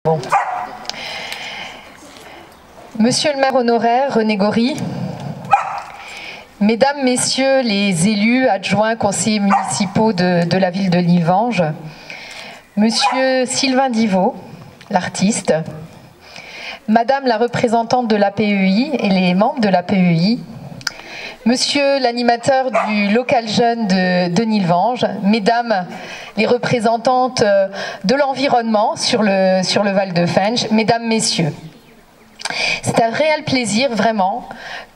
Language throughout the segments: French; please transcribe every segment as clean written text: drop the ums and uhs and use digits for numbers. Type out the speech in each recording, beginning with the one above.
Bon. Monsieur le maire honoraire René Gory, Mesdames, Messieurs les élus, adjoints, conseillers municipaux de la ville de Nilvange, Monsieur Sylvain Divot, l'artiste, Madame la représentante de l'APEI et les membres de l'APEI, Monsieur l'animateur du local jeune de Nilvange, Mesdames les représentantes de l'environnement sur le Val de Fensch, Mesdames, Messieurs. C'est un réel plaisir vraiment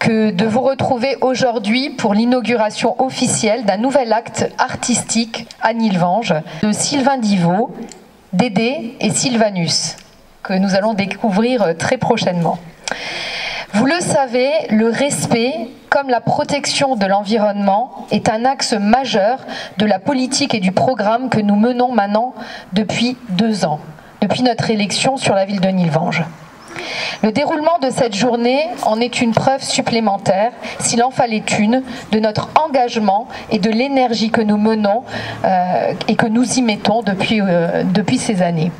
de vous retrouver aujourd'hui pour l'inauguration officielle d'un nouvel acte artistique à Nilvange de Sylvain Divot, Dédé et Sylvanus, que nous allons découvrir très prochainement. Vous le savez, le respect, comme la protection de l'environnement, est un axe majeur de la politique et du programme que nous menons maintenant depuis 2 ans, depuis notre élection sur la ville de Nilvange. Le déroulement de cette journée en est une preuve supplémentaire, s'il en fallait une, de notre engagement et de l'énergie que nous menons et que nous y mettons depuis ces années.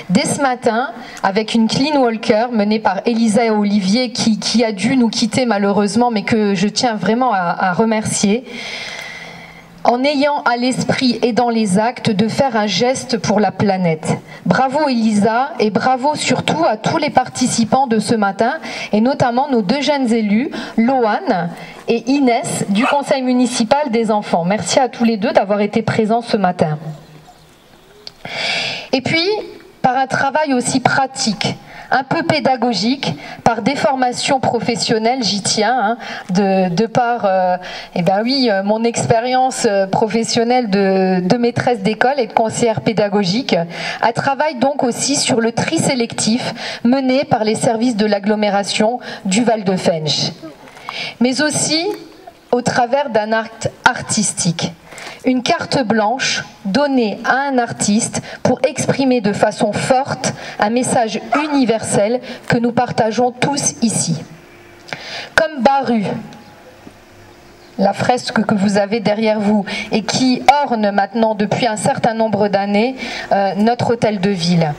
Dès ce matin, avec une clean walker menée par Elisa et Olivier qui a dû nous quitter malheureusement, mais que je tiens vraiment à remercier, en ayant à l'esprit et dans les actes de faire un geste pour la planète. Bravo Elisa et bravo surtout à tous les participants de ce matin et notamment nos 2 jeunes élus, Loane et Inès du conseil municipal des enfants. Merci à tous les 2 d'avoir été présents ce matin. Et puis, par un travail aussi pratique, un peu pédagogique, par des formations professionnelles, j'y tiens, de par mon expérience professionnelle de maîtresse d'école et de conseillère pédagogique, un travail donc aussi sur le tri sélectif mené par les services de l'agglomération du Val de Fensch, mais aussi au travers d'un acte artistique. Une carte blanche donnée à un artiste pour exprimer de façon forte un message universel que nous partageons tous ici. Comme Baru, la fresque que vous avez derrière vous et qui orne maintenant depuis un certain nombre d'années notre hôtel de ville.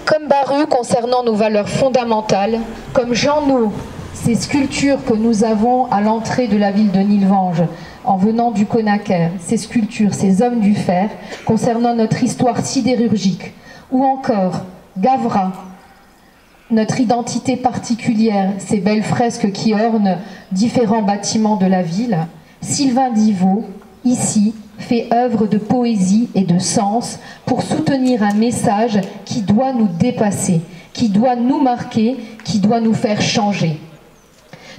Comme Baru concernant nos valeurs fondamentales, comme Jean Nou, ces sculptures que nous avons à l'entrée de la ville de Nilvange, en venant du Conacher, ces sculptures, ces hommes du fer, concernant notre histoire sidérurgique, ou encore Gavra, notre identité particulière, ces belles fresques qui ornent différents bâtiments de la ville, Sylvain Divot, ici, fait œuvre de poésie et de sens pour soutenir un message qui doit nous dépasser, qui doit nous marquer, qui doit nous faire changer.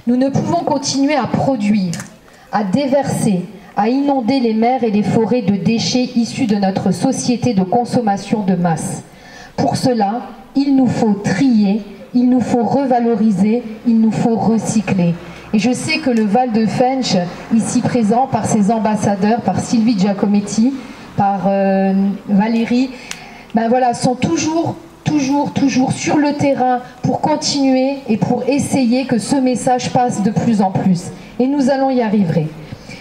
Nous ne pouvons continuer à produire, à déverser, à inonder les mers et les forêts de déchets issus de notre société de consommation de masse. Pour cela, il nous faut trier, il nous faut revaloriser, il nous faut recycler. Et je sais que le Val de Fensch, ici présent par ses ambassadeurs, par Sylvie Giacometti, par Valérie, sont toujours sur le terrain pour continuer et pour essayer que ce message passe de plus en plus. Et nous allons y arriver.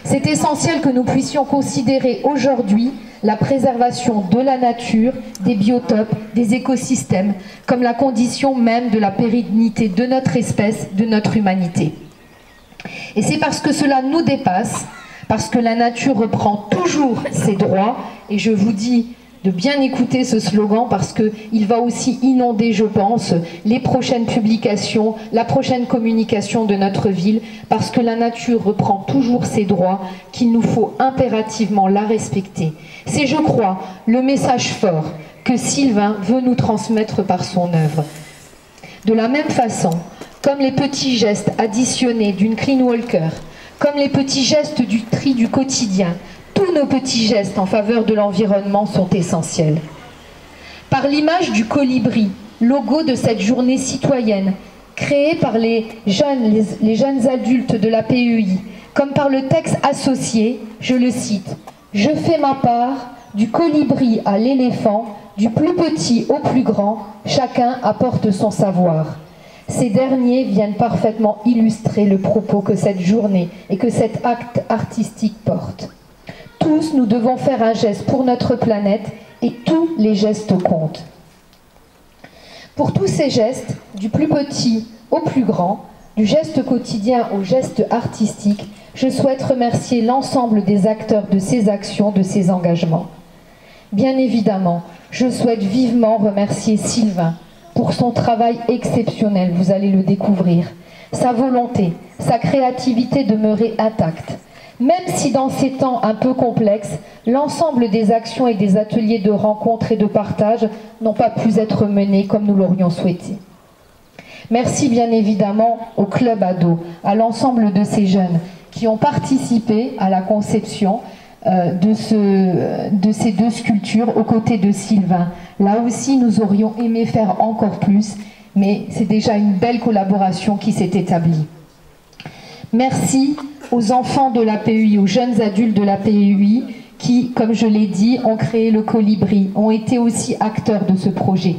C'est essentiel que nous puissions considérer aujourd'hui la préservation de la nature, des biotopes, des écosystèmes, comme la condition même de la pérennité de notre espèce, de notre humanité. Et c'est parce que cela nous dépasse, parce que la nature reprend toujours ses droits, et je vous dis de bien écouter ce slogan parce qu'il va aussi inonder, je pense, les prochaines publications, la prochaine communication de notre ville, parce que la nature reprend toujours ses droits, qu'il nous faut impérativement la respecter. C'est, je crois, le message fort que Sylvain veut nous transmettre par son œuvre. De la même façon, comme les petits gestes additionnés d'une clean walker, comme les petits gestes du tri du quotidien, tous nos petits gestes en faveur de l'environnement sont essentiels. Par l'image du colibri, logo de cette journée citoyenne, créée par les jeunes adultes de la PEI, comme par le texte associé, je le cite, « Je fais ma part, du colibri à l'éléphant, du plus petit au plus grand, chacun apporte son savoir. » Ces derniers viennent parfaitement illustrer le propos que cette journée et que cet acte artistique porte. tous, nous devons faire un geste pour notre planète et tous les gestes comptent. Pour tous ces gestes, du plus petit au plus grand, du geste quotidien au geste artistique, je souhaite remercier l'ensemble des acteurs de ces actions, de ces engagements. Bien évidemment, je souhaite vivement remercier Sylvain pour son travail exceptionnel, vous allez le découvrir, sa volonté, sa créativité demeurée intacte. Même si dans ces temps un peu complexes, l'ensemble des actions et des ateliers de rencontre et de partage n'ont pas pu être menés comme nous l'aurions souhaité. Merci bien évidemment au Club Ado, à l'ensemble de ces jeunes qui ont participé à la conception de ces deux sculptures aux côtés de Sylvain. Là aussi, nous aurions aimé faire encore plus, mais c'est déjà une belle collaboration qui s'est établie. Merci aux enfants de la PEI, aux jeunes adultes de la PEI qui, comme je l'ai dit, ont créé le Colibri, ont été aussi acteurs de ce projet.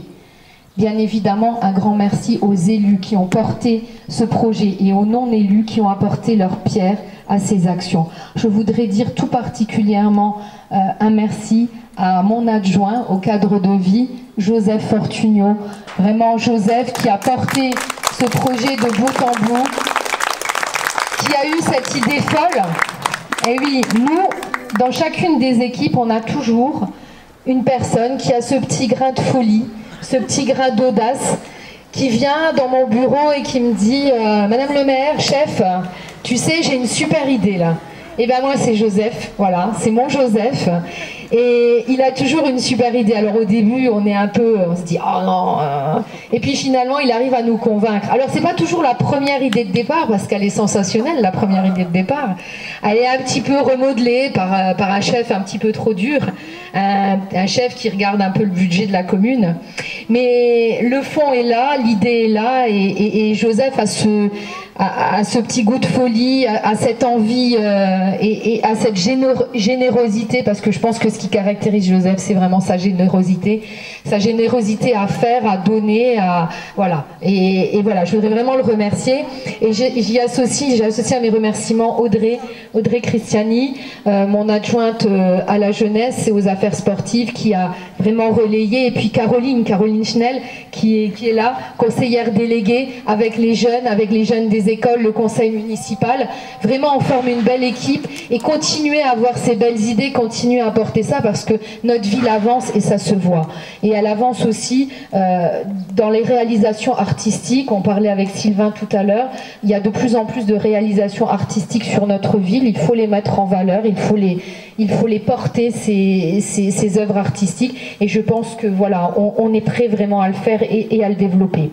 Bien évidemment, un grand merci aux élus qui ont porté ce projet et aux non-élus qui ont apporté leur pierre à ces actions. Je voudrais dire tout particulièrement un merci à mon adjoint au cadre de vie, Joseph Fortunio. Vraiment Joseph qui a porté ce projet de bout en bout, qui a eu cette idée folle. Et oui, nous, dans chacune des équipes, on a toujours une personne qui a ce petit grain de folie, ce petit grain d'audace, qui vient dans mon bureau et qui me dit « Madame le maire, chef, tu sais, j'ai une super idée là. » Et bien moi c'est Joseph, voilà, c'est mon Joseph. Et il a toujours une super idée. Alors au début, on se dit « Oh non !» Et puis finalement, il arrive à nous convaincre. Alors c'est pas toujours la première idée de départ, parce qu'elle est sensationnelle, la première idée de départ. Elle est un petit peu remodelée par un chef un petit peu trop dur, un chef qui regarde un peu le budget de la commune. Mais le fond est là, l'idée est là, et Joseph a ce petit goût de folie, à cette envie et à cette générosité, parce que je pense que ce qui caractérise Joseph, c'est vraiment sa générosité à faire, à donner, voilà. Et voilà, je voudrais vraiment le remercier. Et j'ai associé à mes remerciements Audrey Christiani, mon adjointe à la jeunesse et aux affaires sportives, qui a vraiment relayé, et puis Caroline Schnell, qui est là, conseillère déléguée avec les jeunes des écoles, le conseil municipal. Vraiment, on forme une belle équipe et continuer à avoir ces belles idées, continuer à porter ça, parce que notre ville avance et ça se voit. Et elle avance aussi dans les réalisations artistiques. On parlait avec Sylvain tout à l'heure, il y a de plus en plus de réalisations artistiques sur notre ville, il faut les mettre en valeur, il faut les porter, ces œuvres artistiques, et je pense que voilà, on est prêt vraiment à le faire et à le développer.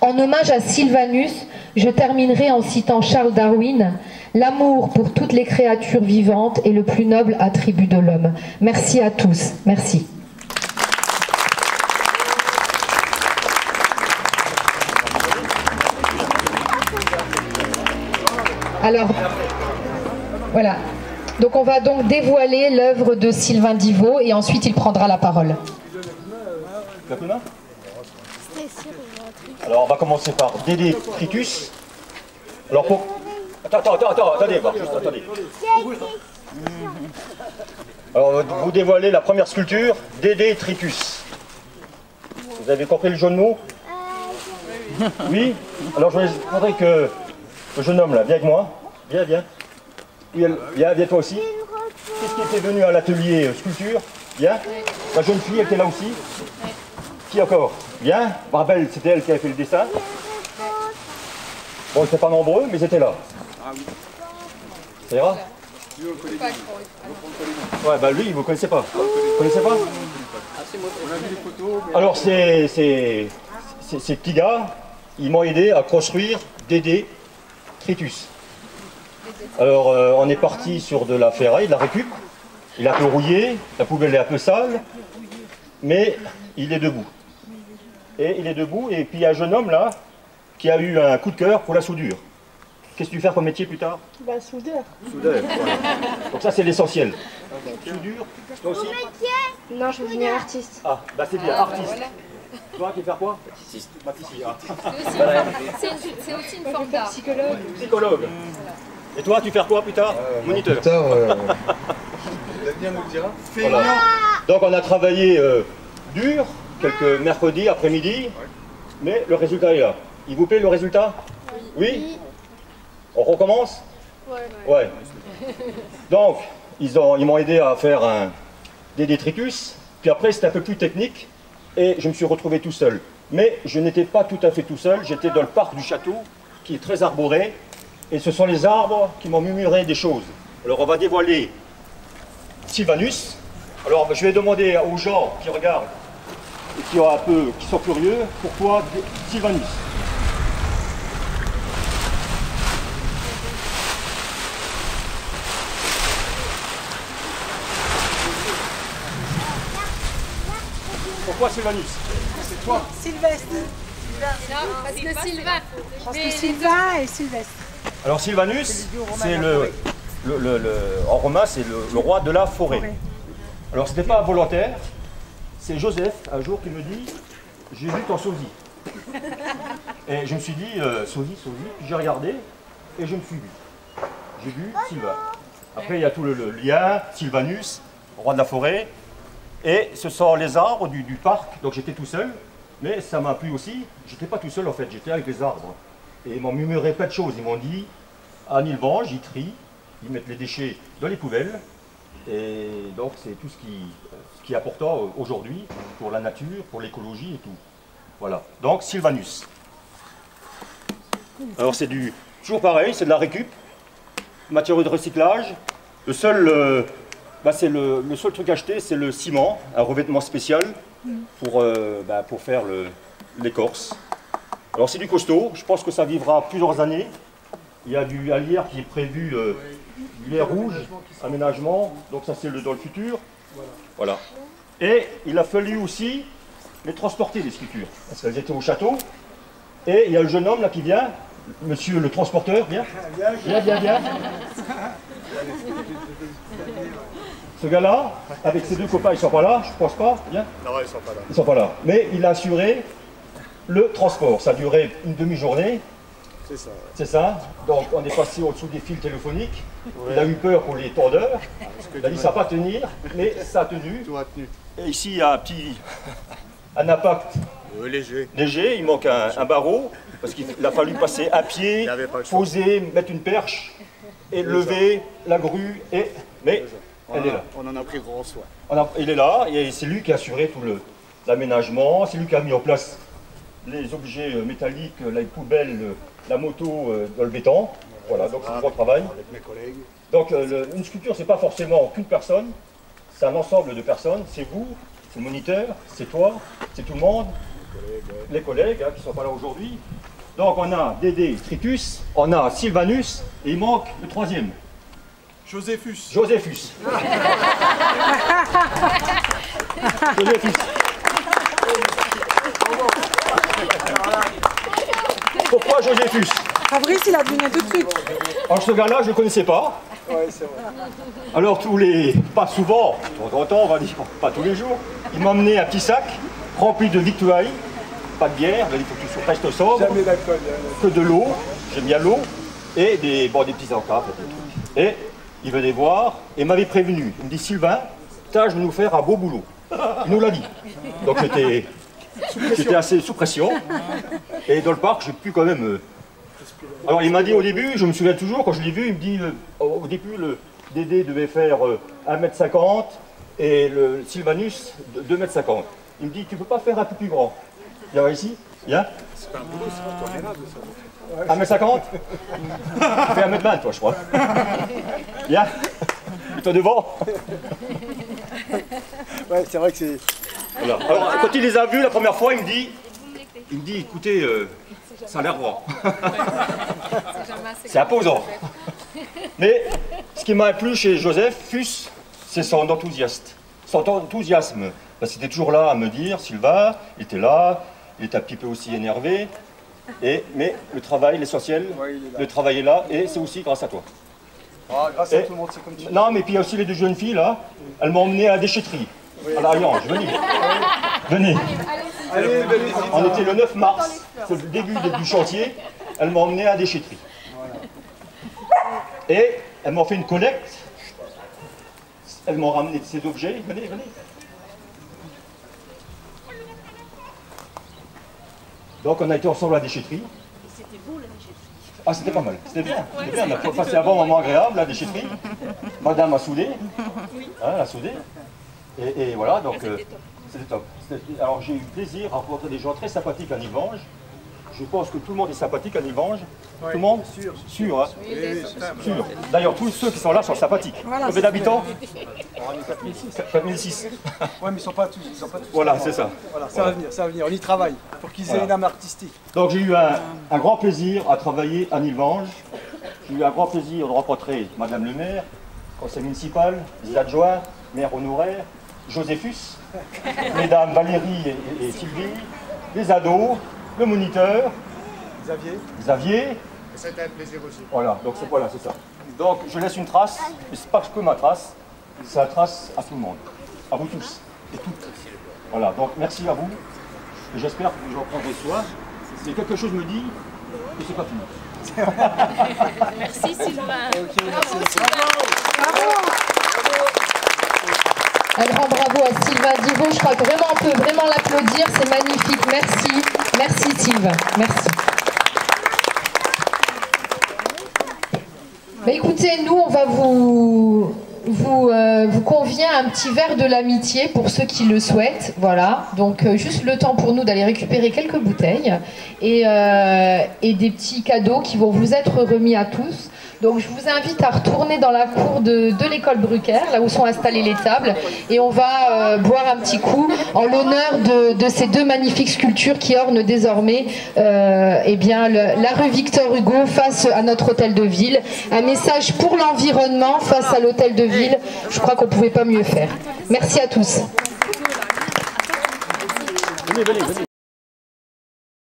En hommage à Sylvanus, je terminerai en citant Charles Darwin. L'amour pour toutes les créatures vivantes est le plus noble attribut de l'homme. Merci à tous. Merci. Alors, voilà. Donc on va donc dévoiler l'œuvre de Sylvain Divot et ensuite il prendra la parole. Alors on va commencer par Dédé Tritus. Alors pour... Attendez. Alors vous dévoilez la première sculpture, Dédé Tritus. Vous avez compris le jeu de mots? Oui. Alors je voudrais que le jeune homme là, viens avec moi. Viens. Viens toi aussi. Qu'est-ce qui était venu à l'atelier sculpture? Viens. La jeune fille, elle était là aussi. Qui encore? Viens. Je me rappelle, c'était elle qui avait fait le dessin. Bon, ils n'étaient pas nombreux, mais ils étaient là. Ça ira? Ouais, bah lui, vous ne connaissez pas. Vous ne connaissez pas? Alors, ces petits gars, ils m'ont aidé à construire Dédé Tritus. Alors, on est parti sur de la ferraille, de la récup. Il est un peu rouillé, la poubelle est un peu sale, mais il est debout. Et il est debout, et puis il y a un jeune homme là, qui a eu un coup de cœur pour la soudure. Qu'est-ce que tu veux faire comme métier plus tard? Bah, soudeur. Soudeur, voilà. Donc ça c'est l'essentiel. Soudure, toi aussi? Non, je veux devenir artiste. Ah, bah c'est bien, artiste. Voilà. Toi, tu veux faire quoi? Pâtissier. C'est aussi une forme d'art. Psychologue. Et toi, tu veux faire quoi plus tard? Moniteur. Plus tard, L'avenir nous le dira. Voilà. Donc on a travaillé dur, quelques mercredis, après-midi, mais le résultat est là. Il vous plaît le résultat? Oui. On recommence? Ouais. Donc, ils m'ont aidé à faire des détritus, puis après c'était un peu plus technique, et je me suis retrouvé tout seul. Mais je n'étais pas tout à fait tout seul, j'étais dans le parc du château, qui est très arboré, et ce sont les arbres qui m'ont murmuré des choses. Alors on va dévoiler Sylvanus. Alors je vais demander aux gens qui regardent, et qui sont curieux, pourquoi Sylvanus? Pourquoi Sylvanus? C'est toi. Sylvestre. Parce que Sylvain. Parce que Sylvain et Sylvestre. Alors Sylvanus, c'est en romain, c'est le roi de la forêt. Alors ce n'est pas volontaire, c'est Joseph, un jour, qui me dit « J'ai vu ton sosie ». Et je me suis dit « Sosie », puis j'ai regardé et je me suis vu. J'ai vu Sylvain. Après il y a tout le lien, Sylvanus, roi de la forêt. Et ce sont les arbres du parc, donc j'étais tout seul. Mais ça m'a plu aussi, j'étais pas tout seul en fait, j'étais avec les arbres. Et ils m'ont murmuré plein de choses, ils m'ont dit « À Nilvange, ils trient, ils mettent les déchets dans les poubelles. » Et donc c'est tout ce qui est important aujourd'hui pour la nature, pour l'écologie et tout. Voilà, donc Sylvanus. Alors c'est toujours pareil, c'est de la récup, matériaux de recyclage. Le seul truc acheté, c'est le ciment, un revêtement spécial pour faire l'écorce. Alors c'est du costaud, je pense que ça vivra plusieurs années. Il y a du lierre qui est prévu, du lierre rouge, aménagement, donc ça c'est dans le futur. Voilà. Et il a fallu aussi les transporter, les sculptures, parce qu'elles étaient au château. Et il y a le jeune homme là qui vient, monsieur le transporteur, viens. Viens. Ce gars-là, avec ses deux copains, ils ne sont pas là, je pense pas, viens. Non, ils sont pas là. Ils ne sont pas là. Mais il a assuré le transport. Ça a duré une demi-journée. C'est ça. Ouais. C'est ça. Donc on est passé au-dessous des fils téléphoniques. Ouais. Il a eu peur pour les tondeurs. Il a dit ça ne va pas tenir, mais ça a tenu. Tout a tenu. Et ici il y a un impact léger. Il manque un barreau, parce qu'il a fallu passer à pied, poser, mettre une perche, et lever la grue. Mais elle est là. On en a pris grand soin. Il est là, et c'est lui qui a assuré tout l'aménagement, c'est lui qui a mis en place les objets métalliques, les poubelles, la moto dans le béton. Voilà, donc c'est un gros travail. Avec mes collègues. Donc une sculpture, c'est pas forcément qu'une personne, c'est un ensemble de personnes. C'est vous, c'est le moniteur, c'est toi, c'est tout le monde, les collègues qui ne sont pas là aujourd'hui. Donc on a Dédé Tritus, on a Sylvanus, et il manque le troisième. Joséphus. Joséphus. Pourquoi Joséphus? Fabrice, il a deviné tout de suite. Alors ce gars-là, je ne le connaissais pas. Ouais, c'est vrai. Alors pas souvent, de temps en temps, on va dire, pas tous les jours, il m'a emmené un petit sac rempli de victuailles, pas de bière, il faut que tu restes sobre. Jamais d'alcool. Que de l'eau, j'aime bien l'eau, et des petits encas, des trucs. Et il venait voir et m'avait prévenu. Il me dit Sylvain, tâche de nous faire un beau boulot. Il nous l'a dit. Donc j'étais assez sous pression. Et dans le parc, j'ai pu quand même. Alors il m'a dit au début, je me souviens toujours, quand je l'ai vu, il me dit au début, le Dédé devait faire 1,50 m et le Sylvanus 2,50 m. Il me dit, tu peux pas faire un peu plus grand. Viens ici, viens. C'est pas un boulot, c'est pas tolérable ça. 1,50 m. Tu fais 1,20 m toi, je crois. Viens. Toi devant. Ouais, c'est vrai que c'est. Voilà. Alors, quand il les a vus la première fois, il me dit écoutez, ça a l'air droit. C'est imposant. Mais ce qui m'a plu chez Joseph Fus, c'est son enthousiasme. Parce qu'il était toujours là à me dire, Sylvain, il était là, il était un petit peu aussi énervé. Mais le travail, l'essentiel, le travail est là, et c'est aussi grâce à toi. Ah, grâce à tout le monde, c'est comme tu dis. Non, mais puis il y a aussi les deux jeunes filles là, elles m'ont emmené à la déchetterie. À l'Ariange, venez. Venez. Allez, On était le 9 mars, c'est le début du chantier, elles m'ont emmené à la déchetterie. Et elles m'ont fait une collecte elles m'ont ramené ces objets. Venez, venez. Donc on a été ensemble à la déchetterie. C'était beau la déchetterie. Ah, c'était pas mal, c'était bien. C'était bien. On a passé un bon moment agréable à la déchetterie. Madame a soudé. Hein, elle a soudé. Et voilà, donc c'était top. Alors j'ai eu plaisir à rencontrer des gens très sympathiques à Nivange. Je pense que tout le monde est sympathique à Nivange. Tout le monde sûr, hein. Sûr. D'ailleurs, tous ceux qui sont là sont sympathiques. Combien d'habitants? 4006. Ouais, mais ils sont pas tous. Voilà, c'est ça. Voilà, ça va venir, on y travaille pour qu'ils aient une âme artistique. Donc j'ai eu un grand plaisir à travailler à Nivange. J'ai eu un grand plaisir de rencontrer Madame le maire, conseil municipal, les adjoints, maire honoraire, Joséphus, mesdames Valérie et Sylvie, les ados, le moniteur, Xavier. C'était un plaisir aussi. Voilà, donc c'est ça. Donc je laisse une trace, mais c'est pas que ma trace, c'est la trace à tout le monde, à vous tous et toutes. Voilà, donc merci à vous, et j'espère que vous en prendrez soin. Si quelque chose me dit que c'est pas fini. Merci Sylvain. Un grand bravo à Sylvain Divot. Je crois que vraiment on peut vraiment l'applaudir. C'est magnifique. Merci. Merci Sylvain. Merci. Bah, écoutez, nous on va vous convient un petit verre de l'amitié pour ceux qui le souhaitent. Voilà. Donc juste le temps pour nous d'aller récupérer quelques bouteilles et des petits cadeaux qui vont vous être remis à tous. Donc je vous invite à retourner dans la cour de l'école Brucker, là où sont installées les tables, et on va boire un petit coup en l'honneur de ces deux magnifiques sculptures qui ornent désormais eh bien, la rue Victor Hugo face à notre hôtel de ville. Un message pour l'environnement face à l'hôtel de ville. Je crois qu'on ne pouvait pas mieux faire. Merci à tous. Venez, venez, venez.